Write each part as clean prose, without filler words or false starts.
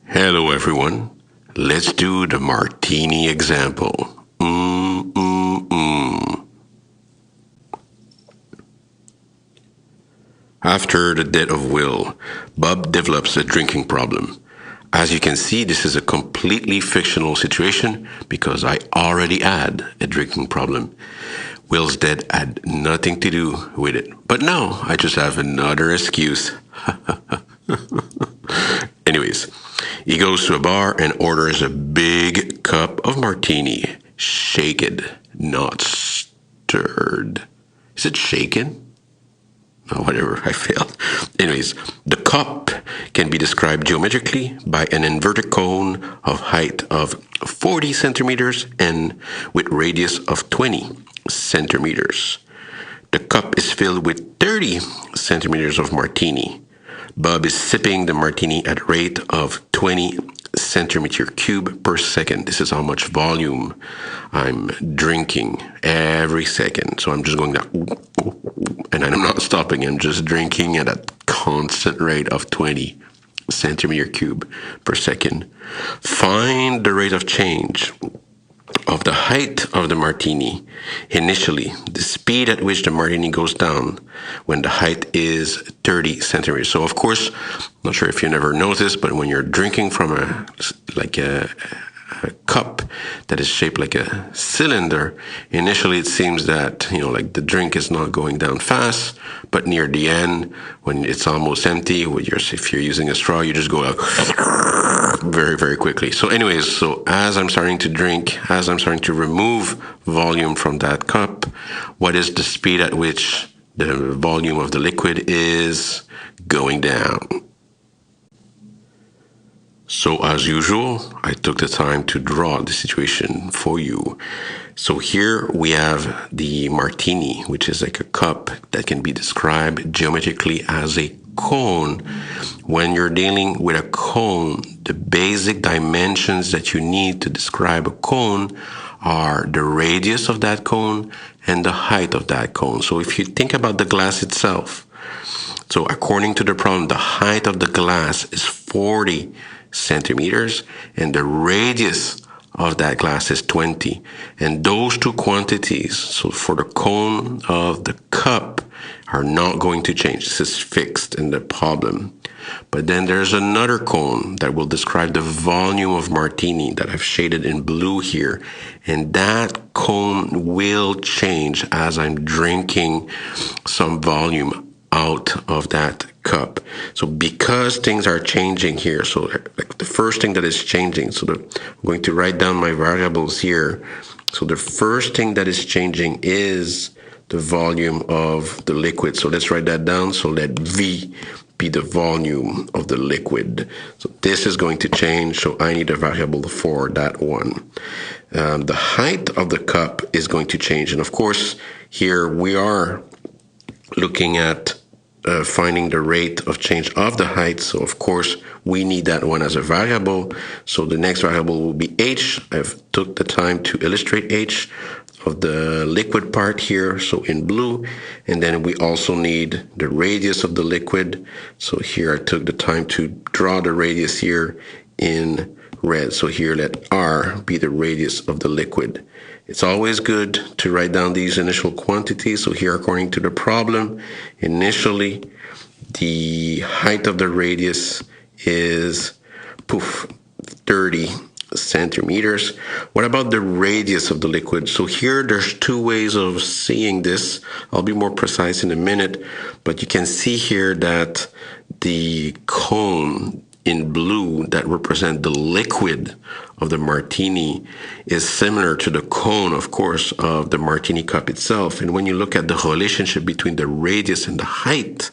Hello, everyone. Let's do the Martini example. After the death of Will, Bob develops a drinking problem. As you can see, this is a completely fictional situation because I already had a drinking problem. Will's death had nothing to do with it. But now I just have another excuse. Anyways, he goes to a bar and orders a big cup of martini. Shaken, not stirred. Is it shaken? Oh, whatever, I failed. Anyways, the cup can be described geometrically by an inverted cone of height of 40 centimeters and with radius of 20 centimeters. The cup is filled with 30 centimeters of martini. Bob is sipping the martini at a rate of 20 centimeter cube per second. This is how much volume I'm drinking every second. So I'm just going down, and I'm not stopping. I'm just drinking at a constant rate of 20 centimeter cube per second. Find the rate of change of the height of the martini initially, the speed at which the martini goes down when the height is 30 centimeters. So of course, I'm not sure if you never noticed, but when you're drinking from a cup that is shaped like a cylinder, initially it seems that like the drink is not going down fast, but near the end, when it's almost empty, if you're using a straw, you just go out very, very quickly. So anyways, so as I'm starting to drink, as I'm starting to remove volume from that cup, what is the speed at which the volume of the liquid is going down? So as usual, I took the time to draw the situation for you. So here we have the martini, which is like a cup that can be described geometrically as a cone. When you're dealing with a cone, the basic dimensions that you need to describe a cone are the radius of that cone and the height of that cone. So if you think about the glass itself, so according to the problem, the height of the glass is 40 centimeters and the radius of that glass is 20. And those two quantities, so for the cone of the cup, are not going to change. This is fixed in the problem. But then there's another cone that will describe the volume of martini that I've shaded in blue here. And that cone will change as I'm drinking some volume out of that cup. So because things are changing here, so like the first thing that is changing, I'm going to write down my variables here. So the first thing that is changing is the volume of the liquid. So let's write that down. So let V be the volume of the liquid. So this is going to change. So I need a variable for that one. The height of the cup is going to change. And of course, here we are looking at finding the rate of change of the height. So of course, we need that one as a variable. So the next variable will be H. I've took the time to illustrate H of the liquid part here, so in blue. And then we also need the radius of the liquid. So here I took the time to draw the radius here in red. So here let R be the radius of the liquid. It's always good to write down these initial quantities. So here, according to the problem, initially the height of the radius is 30 centimeters. What about the radius of the liquid? So here there's two ways of seeing this. I'll be more precise in a minute, but you can see here that the cone in blue that represent the liquid of the martini is similar to the cone, of course, of the martini cup itself. And when you look at the relationship between the radius and the height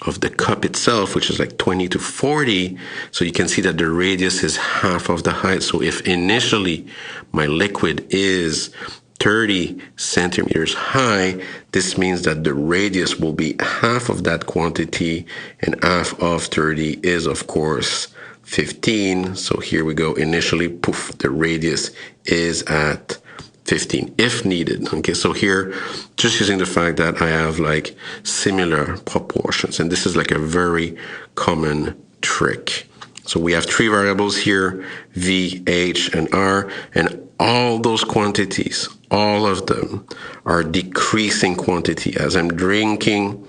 of the cup itself, which is like 20 to 40, so you can see that the radius is half of the height. So if initially my liquid is 30 centimeters high, this means that the radius will be half of that quantity, and half of 30 is, of course, 15. So here we go. Initially, the radius is at 15 if needed. Okay, so here, just using the fact that I have like similar proportions, and this is like a very common trick So we have three variables here, V, H, and R, and all those quantities, all of them are decreasing quantity. As I'm drinking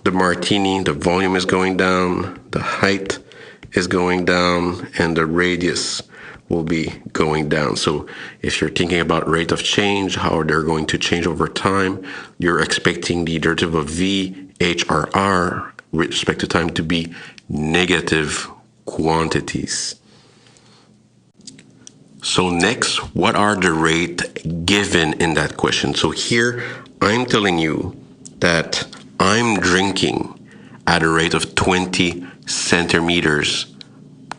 the martini, the volume is going down, the height is going down, and the radius will be going down. So if you're thinking about rate of change, how they're going to change over time, you're expecting the derivative of V, H, or R with respect to time to be negative quantities. So next, what are the rate given in that question? So here, I'm telling you that I'm drinking at a rate of 20 centimeters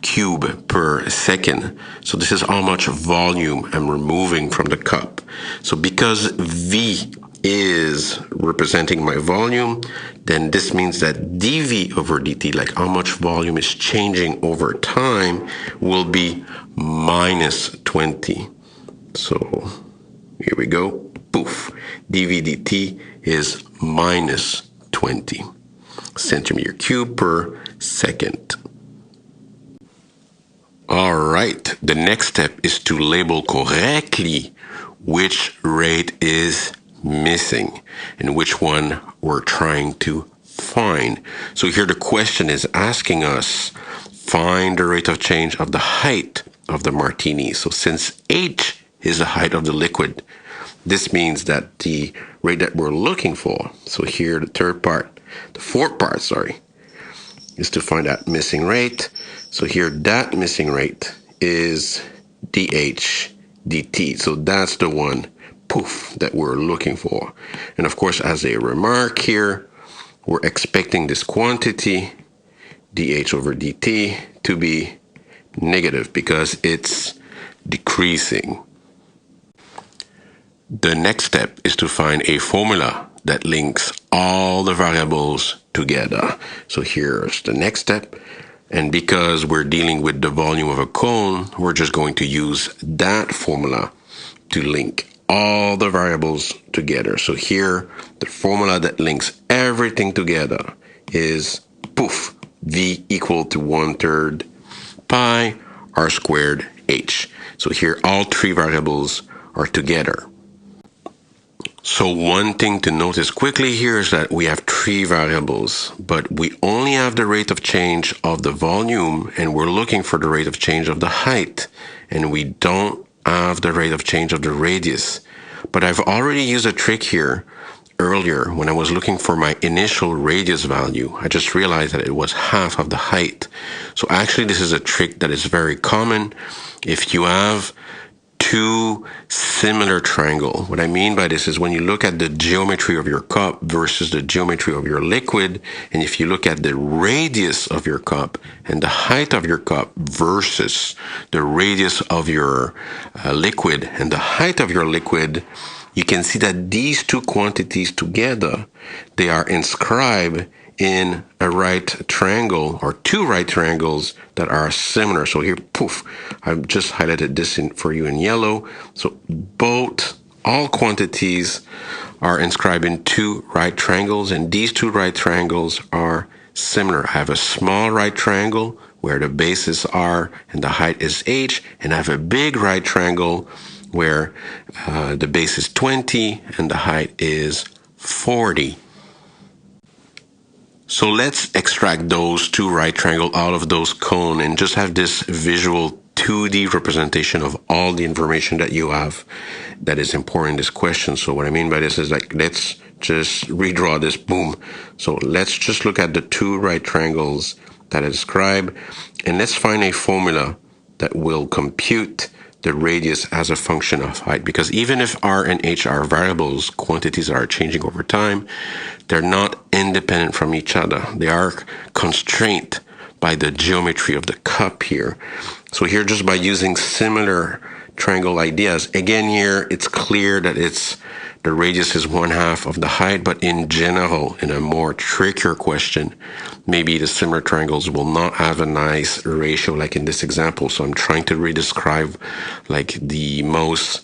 cube per second. So this is how much volume I'm removing from the cup. So because V is representing my volume, then this means that dV over dt, like how much volume is changing over time, will be minus 20. So here we go. Poof. dV dt is minus 20 centimeter cube per second. All right, the next step is to label correctly which rate is missing and which one we're trying to find. So here the question is asking us, find the rate of change of the height of the martini. So since H is the height of the liquid, this means that the rate that we're looking for, so here the fourth part, is to find that missing rate. So here, that missing rate is dH dt. So that's the one, poof, that we're looking for. And of course, as a remark here, we're expecting this quantity, dH over dt, to be negative because it's decreasing. The next step is to find a formula that links all the variables together. So here's the next step. And because we're dealing with the volume of a cone, we're just going to use that formula to link all the variables together. So here, the formula that links everything together is, poof, V equal to 1/3 pi r squared h. So here, all three variables are together. So one thing to notice quickly here is that we have three variables, but we only have the rate of change of the volume, and we're looking for the rate of change of the height, and we don't have the rate of change of the radius. But I've already used a trick here earlier when I was looking for my initial radius value. I just realized that it was half of the height. So actually this is a trick that is very common if you have two similar triangle. What I mean by this is when you look at the geometry of your cup versus the geometry of your liquid, and if you look at the radius of your cup and the height of your cup versus the radius of your liquid and the height of your liquid, you can see that these two quantities together, they are inscribed in a right triangle or two right triangles that are similar. So here, poof, I've just highlighted this for you in yellow. So all quantities are inscribed in two right triangles, and these two right triangles are similar. I have a small right triangle where the base is R and the height is H, and I have a big right triangle where the base is 20 and the height is 40. So let's extract those two right triangles out of those cone and just have this visual 2D representation of all the information that you have that is important in this question. So what I mean by this is, like, let's just redraw this, boom. So let's just look at the two right triangles that I describe, and let's find a formula that will compute the radius as a function of height, because even if R and H are variables, quantities that are changing over time, they're not independent from each other. They are constrained by the geometry of the cup here. So here, just by using similar triangle ideas, again here, it's clear that the radius is 1/2 of the height, but in general, in a more trickier question, maybe the similar triangles will not have a nice ratio like in this example. So I'm trying to redescribe like the most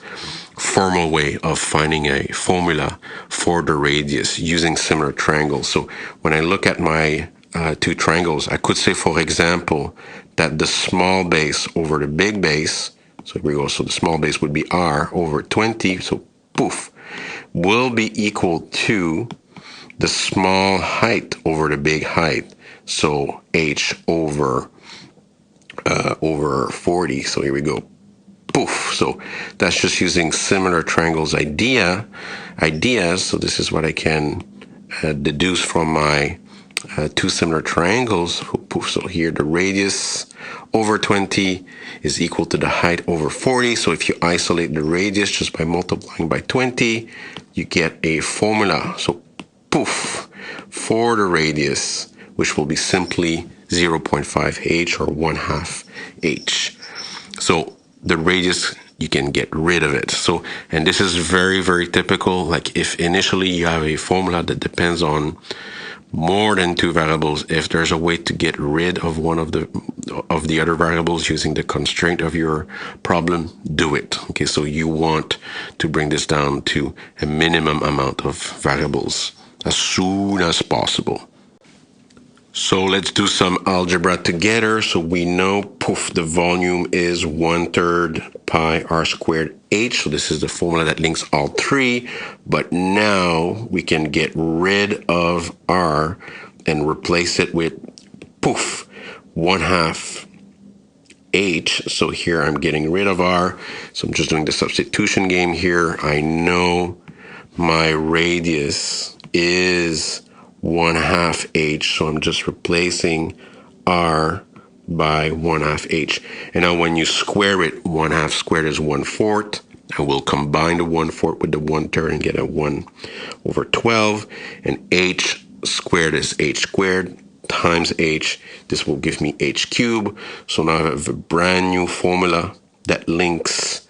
formal way of finding a formula for the radius using similar triangles. So when I look at my two triangles. I could say, for example, that the small base over the big base, so here we go, so the small base would be r over 20, so poof, will be equal to the small height over the big height, so h over 40. So here we go, poof. So that's just using similar triangles ideas. So this is what I can deduce from my two similar triangles. Poof. So here the radius over 20 is equal to the height over 40. So if you isolate the radius just by multiplying by 20, you get a formula. So poof, for the radius, which will be simply 0.5 h or 1/2 h. So the radius, you can get rid of it. So, and this is very, very typical. Like if initially you have a formula that depends on more than two variables, if there's a way to get rid of one of the other variables using the constraint of your problem, do it. Okay, so you want to bring this down to a minimum amount of variables as soon as possible. So let's do some algebra together. So we know, poof, the volume is 1/3 pi r squared h. So this is the formula that links all three. But now we can get rid of r and replace it with, poof, 1/2 h. So here I'm getting rid of r. So I'm just doing the substitution game here. I know my radius is 1/2 h, so I'm just replacing r by 1/2 h. And now when you square it, 1/2 squared is 1/4. I will combine the 1/4 with the 1/3 and get a 1/12. And h squared is h squared times h. This will give me h cubed. So now I have a brand new formula that links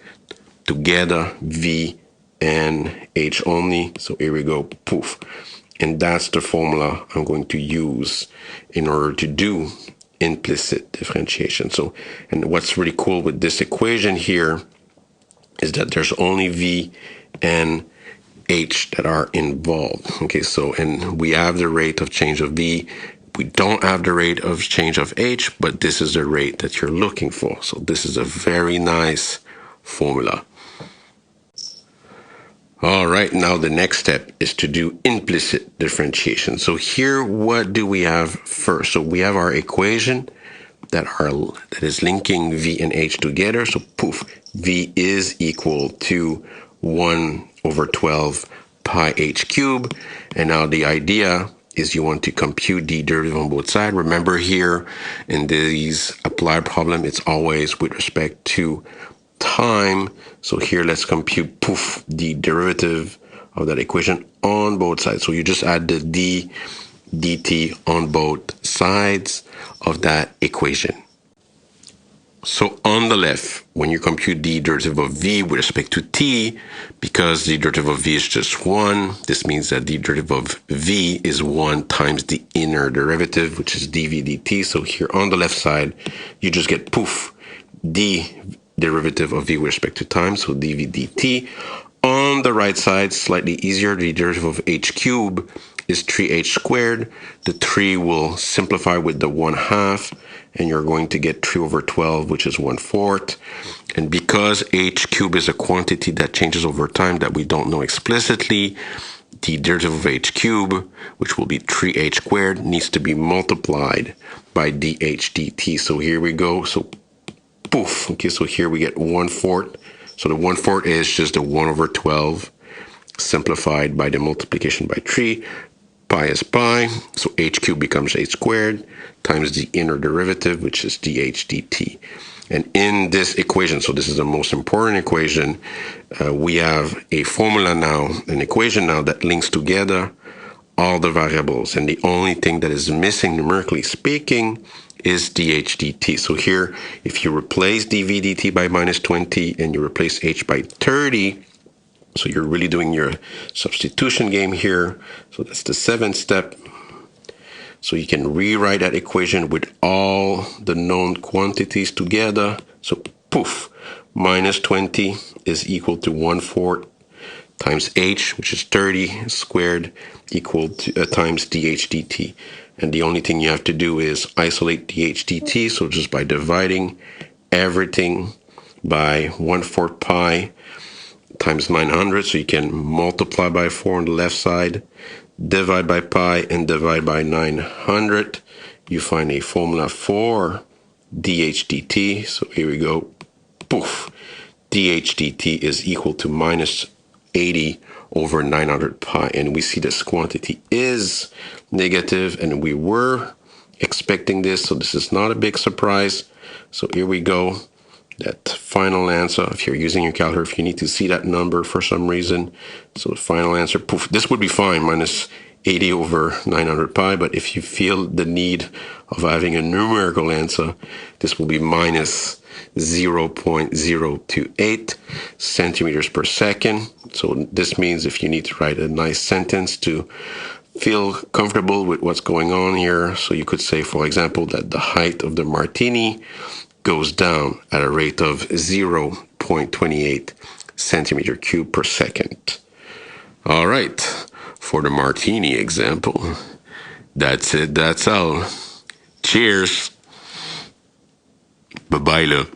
together v and h only. So here we go, poof. And that's the formula I'm going to use in order to do implicit differentiation. So, and what's really cool with this equation here is that there's only v and h that are involved. Okay, so, and we have the rate of change of v. We don't have the rate of change of h, but this is the rate that you're looking for. So this is a very nice formula. All right, now the next step is to do implicit differentiation. So here, what do we have first? So we have our equation that is linking v and h together. So poof, v is equal to 1/12 pi h cubed. And now the idea is you want to compute the derivative on both sides. Remember here in these applied problem, it's always with respect to time. So here, let's compute, poof, the derivative of that equation on both sides. So you just add the d dt on both sides of that equation. So on the left, when you compute the derivative of v with respect to t, because the derivative of v is just 1, this means that the derivative of v is 1 times the inner derivative, which is dv dt. So here on the left side, you just get, poof, the derivative of v with respect to time, so dv dt. On the right side, slightly easier, the derivative of h cubed is 3h squared. The 3 will simplify with the 1/2, and you're going to get 3/12, which is 1/4. And because h cubed is a quantity that changes over time that we don't know explicitly, the derivative of h cubed, which will be 3h squared, needs to be multiplied by dh dt. So here we go. So poof. Okay, so here we get 1/4. So the 1/4 is just the 1/12 simplified by the multiplication by 3. Pi is pi. So h cubed becomes h squared times the inner derivative, which is dh dt. And in this equation, so this is the most important equation, we have a formula now, an equation now that links together all the variables. And the only thing that is missing, numerically speaking, is dh dt. So here, if you replace dv dt by -20 and you replace h by 30, so you're really doing your substitution game here. So that's the 7th step. So you can rewrite that equation with all the known quantities together. So poof, -20 is equal to 1/4 times h, which is 30 squared, equal to times dh dt. And the only thing you have to do is isolate the HTT. So just by dividing everything by 1/4 pi times 900, so you can multiply by 4 on the left side, divide by pi, and divide by 900. You find a formula for dHdt. So here we go. Poof. dHdt is equal to minus 80 over 900 pi. And we see this quantity is negative, and we were expecting this, so this is not a big surprise. So here we go. That final answer, if you're using your calculator, if you need to see that number for some reason, so the final answer, poof, this would be fine, minus 80 over 900 pi, but if you feel the need of having a numerical answer, this will be minus 0.028 centimeters per second. So this means if you need to write a nice sentence to feel comfortable with what's going on here, so you could say, for example, that the height of the Martini goes down at a rate of 0.28 centimeter cube per second. All right, for the Martini example, that's it, that's all. Cheers. Bye-bye, là.